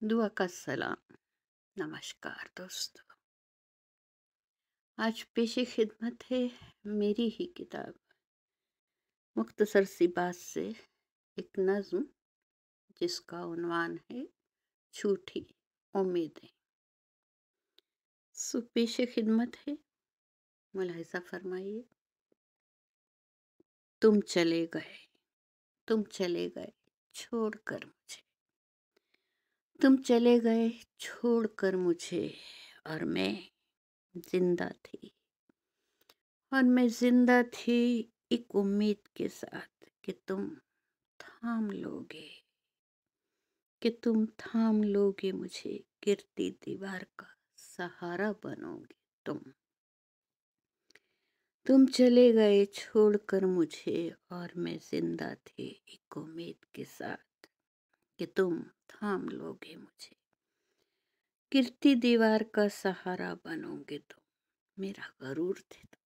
दुआ का सलाम। नमस्कार दोस्तों। आज पेशे खिदमत है मेरी ही किताब मुख्तसर सी बात से एक नज्म जिसका उन्वान है झूठी उम्मीदें। सो पेशे खिदमत है, मुलाहिजा फरमाइए। तुम चले गए, तुम चले गए छोड़कर मुझे। तुम चले गए छोड़कर मुझे, और मैं जिंदा थी। और मैं जिंदा थी एक उम्मीद के साथ कि तुम थाम लोगे, कि तुम थाम लोगे मुझे। गिरती दीवार का सहारा बनोगे तुम। तुम चले गए छोड़कर मुझे, और मैं जिंदा थी एक उम्मीद के साथ कि तुम थाम लोगे मुझे। गिरती दीवार का सहारा बनोगे तुम। मेरा गरूर थे तुम,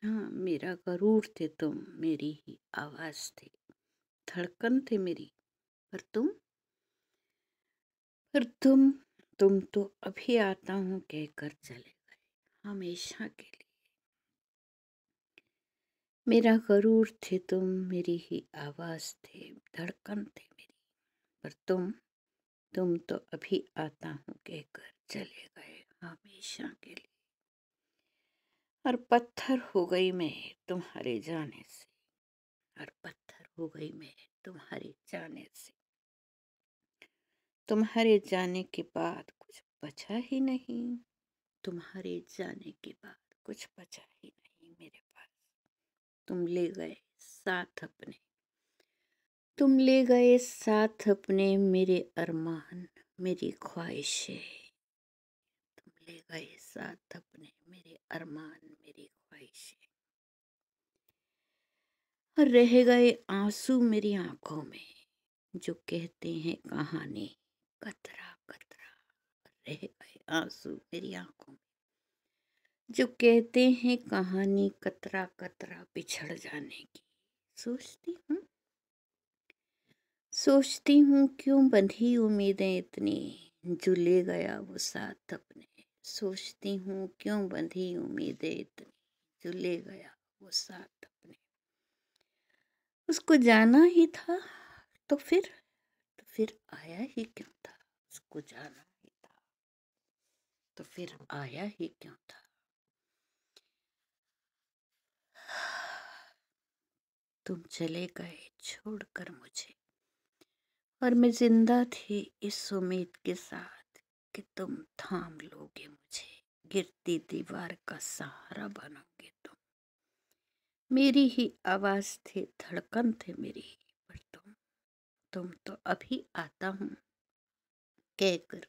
हाँ मेरा गरूर थे तुम। मेरी ही आवाज थी, धड़कन थे मेरी। पर तुम तो अभी आता हूँ कहकर चले गए हमेशा के लिए। मेरा गरूर थे तुम, मेरी ही आवाज थे, धड़कन थे मेरी। पर तुम तो अभी आता हूँ कहकर चले गए हमेशा के लिए। और पत्थर हो गई मैं तुम्हारे जाने से, और पत्थर हो गई मैं तुम्हारे जाने से। तुम्हारे जाने के बाद कुछ बचा ही नहीं। तुम्हारे जाने के बाद कुछ बचा ही नहीं मेरे पास। तुम ले गए साथ अपने, तुम ले गए साथ अपने मेरे अरमान, मेरी ख्वाहिशें। तुम ले गए साथ अपने मेरे अरमान, मेरी ख्वाहिशें। और रह गए आंसू मेरी आंखों में, जो कहते हैं कहानी कतरा कतरा। रह गए आंसू मेरी आंखों में, जो कहते हैं कहानी कतरा कतरा बिछड़ जाने की। सोचती हूँ, सोचती हूँ क्यों बंधी उम्मीदें इतनी, जो ले गया वो साथ अपने। सोचती हूँ क्यों बंधी उम्मीदें इतनी, जो ले गया वो साथ अपने। उसको जाना ही था तो फिर आया ही क्यों था। उसको जाना ही था तो फिर आया ही क्यों था। तुम चले गए छोड़कर मुझे, और मैं जिंदा थी इस उम्मीद के साथ कि तुम थाम लोगे मुझे। गिरती दीवार का सहारा बनोगे तुम। मेरी ही आवाज थे, धड़कन थे मेरी। पर तुम तो अभी आता हूँ कहकर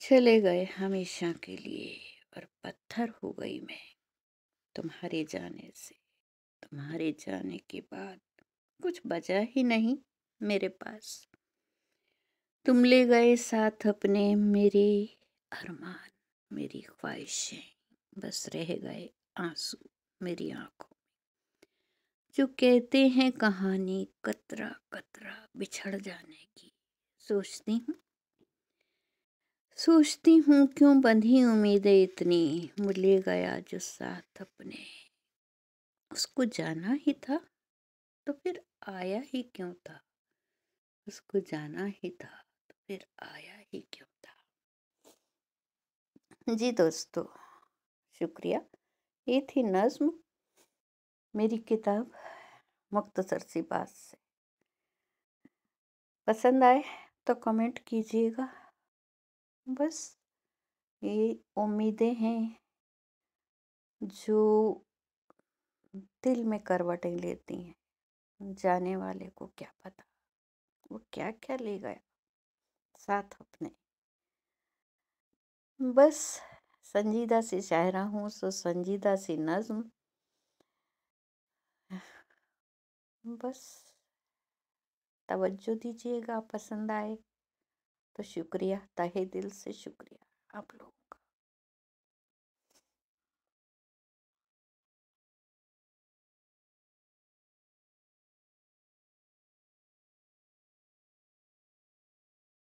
चले गए हमेशा के लिए। और पत्थर हो गई मैं तुम्हारे जाने से। तुम्हारे जाने के बाद कुछ बचा ही नहीं मेरे पास। तुम ले गए साथ अपने मेरे अरमान, मेरी ख्वाहिशें। बस रह गए आंसू मेरी आंखों, जो कहते हैं कहानी कतरा कतरा बिछड़ जाने की। सोचती हूँ, सोचती हूँ क्यों बंधी उम्मीदें इतनी, ले गया जो साथ अपने। उसको जाना ही था तो फिर आया ही क्यों था। उसको जाना ही था तो फिर आया ही क्यों था। जी दोस्तों, शुक्रिया। ये थी नज्म मेरी किताब मुख्तसर सी बात से। पसंद आए तो कमेंट कीजिएगा। बस ये उम्मीदें हैं जो दिल में करवटें लेती हैं। जाने वाले को क्या पता वो क्या क्या ले गया साथ अपने। बस संजीदा सी शायरा हूँ, सो संजीदा सी नज्म। बस तवज्जो दीजिएगा, पसंद आए तो शुक्रिया, तहे दिल से शुक्रिया आप लोगों